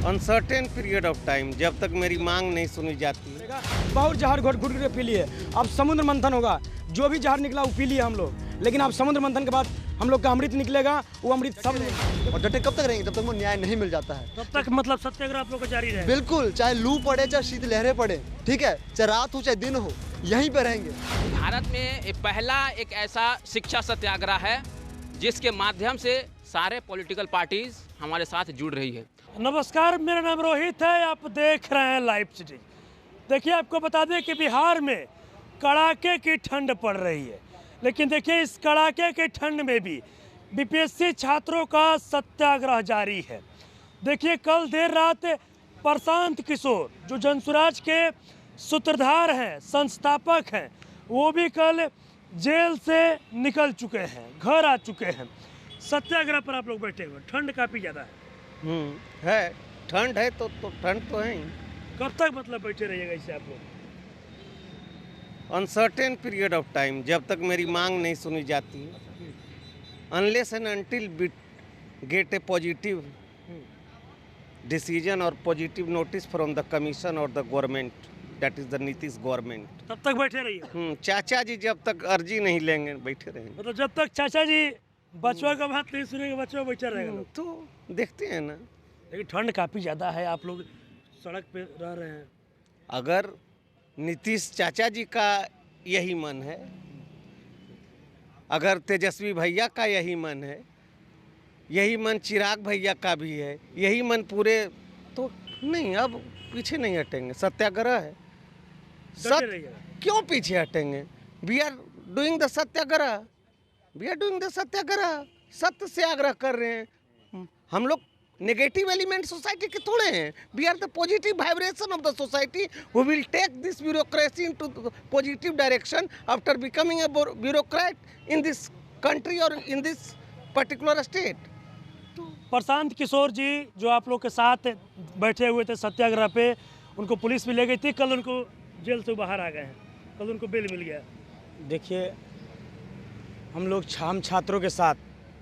Uncertain period of time, जब तक मेरी मांग नहीं सुनी जाती। बहुत जहर घोट घुट के पी लिए, अब समुद्र मंथन होगा, जो भी जहर निकला वो पी लिए हम लोग, लेकिन अब समुद्र मंथन के बाद हम लोग का अमृत निकलेगा, वो अमृत सब। और डटे कब तक रहेंगे? जब तक वो न्याय नहीं मिल जाता है तब तक मतलब सत्याग्रह आप लोग का जारी रहेगा? बिल्कुल, चाहे लू पड़े चाहे शीत लहरें पड़े, ठीक है, चाहे रात हो चाहे दिन हो, यहीं पे रहेंगे। भारत में पहला एक ऐसा शिक्षा सत्याग्रह है जिसके माध्यम से सारे पॉलिटिकल पार्टीज हमारे साथ जुड़ रही है। नमस्कार, मेरा नाम रोहित है, आप देख रहे हैं लाइव सिटी। देखिए, आपको बता दें कि बिहार में कड़ाके की ठंड पड़ रही है, लेकिन देखिए इस कड़ाके के ठंड में भी बीपीएससी छात्रों का सत्याग्रह जारी है। देखिए, कल देर रात प्रशांत किशोर जो जनसुराज के सूत्रधार हैं, संस्थापक हैं, वो भी कल जेल से निकल चुके हैं, घर आ चुके हैं। सत्याग्रह पर आप लोग बैठे हुए, ठंड काफ़ी ज़्यादा है, ठंड है तो ठंड तो है ही। कब तक मतलब बैठे रहिएगा इससे आप लोग? अनसर्टेन पीरियड ऑफ टाइम, जब तक मेरी मांग नहीं सुनी जाती, unless and until we get a positive decision और positive notice from the commission और the government, that is the Nitish government. तब तक बैठे रहिए। चाचा जी जब तक अर्जी नहीं लेंगे बैठे रहेंगे। मतलब जब तक चाचा जी बचवा का बात नहीं सुनेंगे, बचवा बैठा रहेगा लोग। तो देखते हैं ना, लेकिन ठंड काफ़ी ज़्यादा है, आप लोग सड़क पे रह रहे हैं। अगर नीतीश चाचा जी का यही मन है, अगर तेजस्वी भैया का यही मन है, यही मन चिराग भैया का भी है, यही मन पूरे, तो नहीं, अब पीछे नहीं हटेंगे। सत्याग्रह है, क्यों पीछे हटेंगे? We are doing the satyagraha, we are doing the satyagraha, सत्य से आग्रह कर रहे हैं। हम लोग नेगेटिव एलिमेंट सोसाइटी के थोड़े हैं, we are the positive vibration of the society who will take this bureaucracy into positive direction after becoming a bureaucrat in this country और in this particular state. Prashant Kishor ji जो आप लोग के साथ बैठे हुए थे सत्याग्रह पे, उनको पुलिस भी ले गई थी, कल उनको जेल से बाहर आ गए हैं, कल उनको बेल मिल गया। देखिए, हम लोग छात्रों के साथ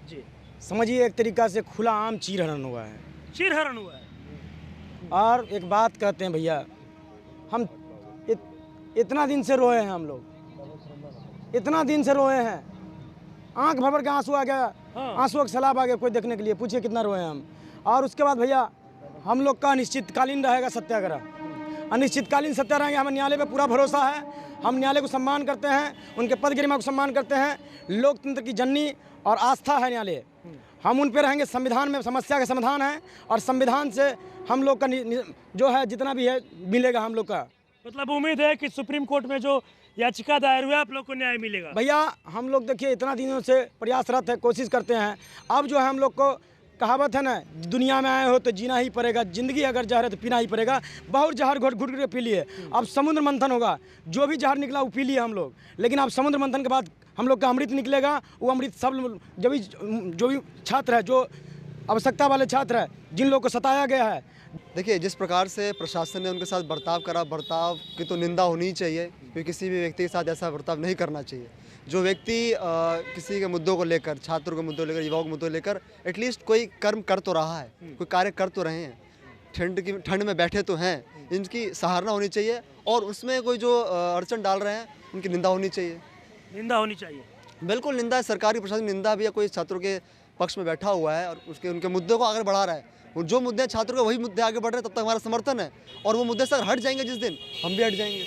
जी समझिए एक तरीका से खुला आम चीरहरण हुआ है। चीरहरण हुआ है। और एक बात कहते हैं भैया, हम इतना दिन से रोए हैं, हम लोग इतना दिन से रोए हैं, आंख भर के आंसू आ गया, आंसू का सैलाब आ गया कोई देखने के लिए, पूछिए कितना रोए हैं हम। और उसके बाद भैया हम लोग का अनिश्चितकालीन रहेगा सत्याग्रह, अनिश्चितकालीन सत्याग्रह रहेंगे। हमें न्यायालय पे पूरा भरोसा है, हम न्यायालय को सम्मान करते हैं, उनके पद गरिमा को सम्मान करते हैं, लोकतंत्र की जननी और आस्था है न्यायालय, हम उन पे रहेंगे। संविधान में समस्या का समाधान है और संविधान से हम लोग का जो है जितना भी है मिलेगा हम लोग का। मतलब उम्मीद है कि सुप्रीम कोर्ट में जो याचिका दायर हुआ आप लोग को न्याय मिलेगा। भैया हम लोग देखिए इतना दिनों से प्रयासरत है, कोशिश करते हैं। अब जो है हम लोग को कहावत है ना, दुनिया में आए हो तो जीना ही पड़ेगा, ज़िंदगी अगर जहर है तो पीना ही पड़ेगा। बहुत जहर घोट घुट के पी लिए, अब समुद्र मंथन होगा, जो भी जहर निकला वो पी लिए हम लोग, लेकिन अब समुद्र मंथन के बाद हम लोग का अमृत निकलेगा, वो अमृत सब जो भी छात्र है, जो आवश्यकता वाले छात्र है, जिन लोगों को सताया गया है। देखिए, जिस प्रकार से प्रशासन ने उनके साथ बर्ताव करा, बर्ताव की तो निंदा होनी ही चाहिए, क्योंकि किसी भी व्यक्ति के साथ ऐसा बर्ताव नहीं करना चाहिए। जो व्यक्ति किसी के मुद्दों को लेकर, छात्रों के मुद्दों को लेकर, युवाओं के मुद्दों को लेकर एटलीस्ट कोई कर्म कर तो रहा है, कोई कार्य कर तो रहे हैं, ठंड में बैठे तो हैं, इनकी सराहना होनी चाहिए। और उसमें कोई जो अड़चन डाल रहे हैं उनकी निंदा होनी चाहिए। निंदा होनी चाहिए, बिल्कुल निंदा है, सरकारी प्रशासन निंदा भी है। कोई छात्रों के पक्ष में बैठा हुआ है और उनके मुद्दों को आगे बढ़ा रहा है, जो मुद्दे छात्रों के वही मुद्दे आगे बढ़ रहे हैं, तब तक हमारा समर्थन है। और वो मुद्दे सर हट जाएंगे जिस दिन, हम भी हट जाएंगे।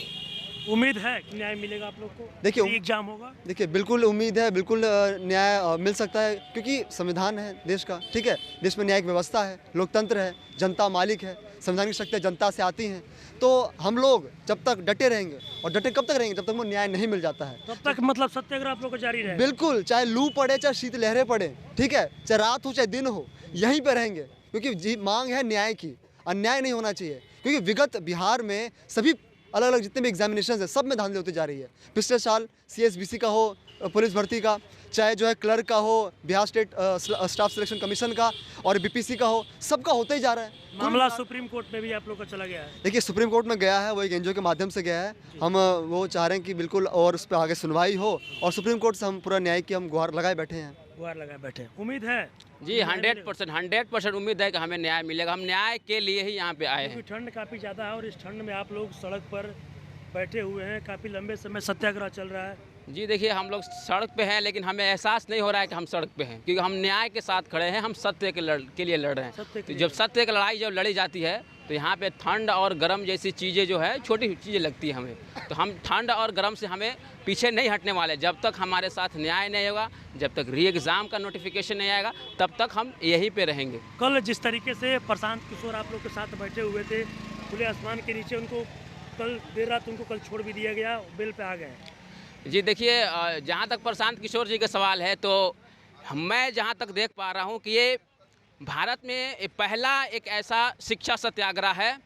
उम्मीद है कि न्याय मिलेगा आप लोग को? देखिए, एग्जाम होगा, देखिए बिल्कुल उम्मीद है, बिल्कुल न्याय मिल सकता है, क्योंकि संविधान है देश का, ठीक है, देश में न्यायिक व्यवस्था है, लोकतंत्र है, जनता मालिक है, संवैधानिक शक्तियाँ जनता से आती हैं। तो हम लोग जब तक डटे रहेंगे, और डटे कब तक रहेंगे? जब तक वो न्याय नहीं मिल जाता है, तब तक मतलब सत्याग्रह आप लोग को जारी रहेगा। बिल्कुल, चाहे लू पड़े चाहे शीत लहरें पड़े, ठीक है, चाहे रात हो चाहे दिन हो, यहीं पे रहेंगे, क्योंकि मांग है न्याय की, अन्याय नहीं होना चाहिए। क्योंकि विगत बिहार में सभी अलग अलग जितने भी एग्जामिनेशन है, सब में धांधली होती जा रही है। पिछले साल CSBC का हो, पुलिस भर्ती का, चाहे जो है क्लर्क का हो, Bihar state staff selection commission का और बीपीएससी का हो, सबका होता ही जा रहा है। मामला सुप्रीम कोर्ट में भी आप लोग का चला गया है। देखिए सुप्रीम कोर्ट में गया है, वो एक एनजीओ के माध्यम से गया है। हम वो चाह रहे हैं कि बिल्कुल और उस पर आगे सुनवाई हो और सुप्रीम कोर्ट से हम पूरा न्याय की हम गुहार लगाए बैठे हैं। गुहार लगाए बैठे हैं। उम्मीद है जी 100% उम्मीद है कि हमें न्याय मिलेगा। हम न्याय के लिए ही यहाँ पे आए हैं। क्योंकि ठंड काफ़ी ज़्यादा है और इस ठंड में आप लोग सड़क पर बैठे हुए हैं, काफ़ी लंबे समय सत्याग्रह चल रहा है। जी देखिए, हम लोग सड़क पे हैं, लेकिन हमें एहसास नहीं हो रहा है कि हम सड़क पे हैं, क्योंकि हम न्याय के साथ खड़े हैं। हम सत्य के लिए लड़ रहे हैं। तो जब सत्य की लड़ाई जब लड़ी जाती है तो यहाँ पे ठंड और गर्म जैसी चीज़ें जो है छोटी चीज़ें लगती हैं हमें। तो हम ठंड और गर्म से हमें पीछे नहीं हटने वाले। जब तक हमारे साथ न्याय नहीं होगा, जब तक री एग्ज़ाम का नोटिफिकेशन नहीं आएगा, तब तक हम यहीं पे रहेंगे। कल जिस तरीके से प्रशांत किशोर आप लोग के साथ बैठे हुए थे खुले आसमान के नीचे, उनको कल देर रात उनको कल छोड़ भी दिया गया, बेल पे आ गए। जी देखिए, जहाँ तक प्रशांत किशोर जी का सवाल है, तो मैं जहाँ तक देख पा रहा हूँ कि ये भारत में पहला एक ऐसा शिक्षा सत्याग्रह है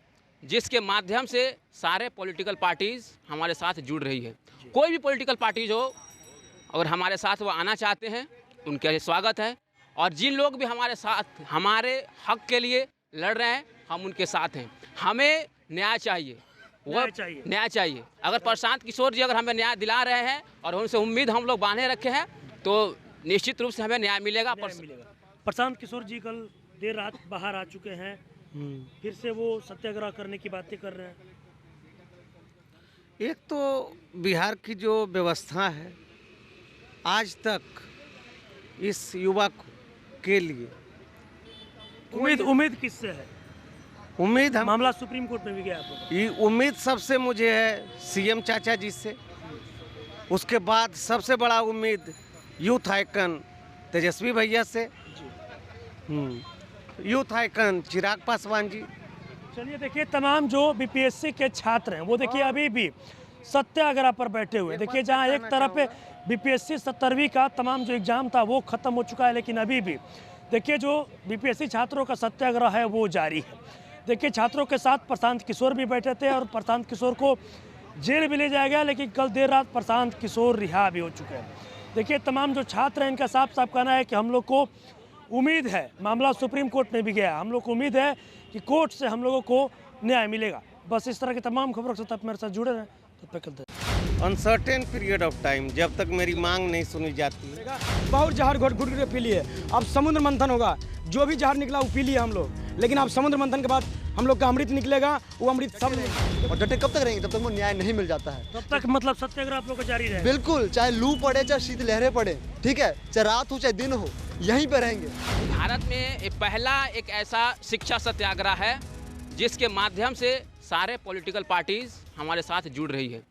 जिसके माध्यम से सारे पॉलिटिकल पार्टीज़ हमारे साथ जुड़ रही है। कोई भी पॉलिटिकल पार्टीज हो, अगर हमारे साथ वो आना चाहते हैं, उनके स्वागत है। और जिन लोग भी हमारे साथ हमारे हक के लिए लड़ रहे हैं, हम उनके साथ हैं। हमें न्याय चाहिए, न्याय चाहिए। अगर प्रशांत किशोर जी अगर हमें न्याय दिला रहे हैं और उनसे उम्मीद हम लोग बांधे रखे हैं, तो निश्चित रूप से हमें न्याय मिलेगा। प्रशांत किशोर जी कल देर रात बाहर आ चुके हैं, फिर से वो सत्याग्रह करने की बातें कर रहे हैं। एक तो बिहार की जो व्यवस्था है, आज तक इस युवा के लिए उम्मीद किससे है? उम्मीद हम मामला सुप्रीम कोर्ट में भी गया आपको। ये उम्मीद सबसे मुझे है सीएम चाचा जी से। उसके बाद सबसे बड़ा उम्मीद यूथ आइकन तेजस्वी भैया से, यूथ आइकन चिराग पासवान जी। चलिए देखिए, तमाम जो बीपीएससी के छात्र हैं वो देखिए अभी भी सत्याग्रह पर बैठे हुए। देखिए, जहां एक तरफ बीपीएससी 17वीं का तमाम जो एग्ज़ाम था वो ख़त्म हो चुका है, लेकिन अभी भी देखिए जो बीपीएससी छात्रों का सत्याग्रह है वो जारी है। देखिए, छात्रों के साथ प्रशांत किशोर भी बैठे थे और प्रशांत किशोर को जेल भी ले जाया गया, लेकिन कल देर रात प्रशांत किशोर रिहा भी हो चुके हैं। देखिए, तमाम जो छात्र हैं इनका साफ साफ कहना है कि हम लोग को उम्मीद है, मामला सुप्रीम कोर्ट में भी गया, हम लोग को उम्मीद है कि कोर्ट से हम लोगों को न्याय मिलेगा। बस इस तरह की तमाम खबरों के साथ आप मेरे साथ जुड़े रहें। तब तक चलते अनसर्टेन पीरियड ऑफ टाइम, जब तक मेरी मांग नहीं सुनी जाती। बहुत जहर घुट घुट के पी लिए। अब समुद्र मंथन होगा, जो भी जहर निकला वो पी लिए हम लोग, लेकिन अब समुद्र मंथन के बाद हम लोग का अमृत निकलेगा, वो अमृत सब। और डटे कब तक रहेंगे? जब तक वो न्याय नहीं मिल जाता है, तब तक मतलब सत्याग्रह आप लोग का जारी रहे। बिल्कुल, चाहे लू पड़े, चाहे शीत लहरें पड़े, ठीक है, चाहे रात हो चाहे दिन हो, यहीं पे रहेंगे। भारत में पहला एक ऐसा शिक्षा सत्याग्रह है जिसके माध्यम से सारे पॉलिटिकल पार्टीज़ हमारे साथ जुड़ रही है।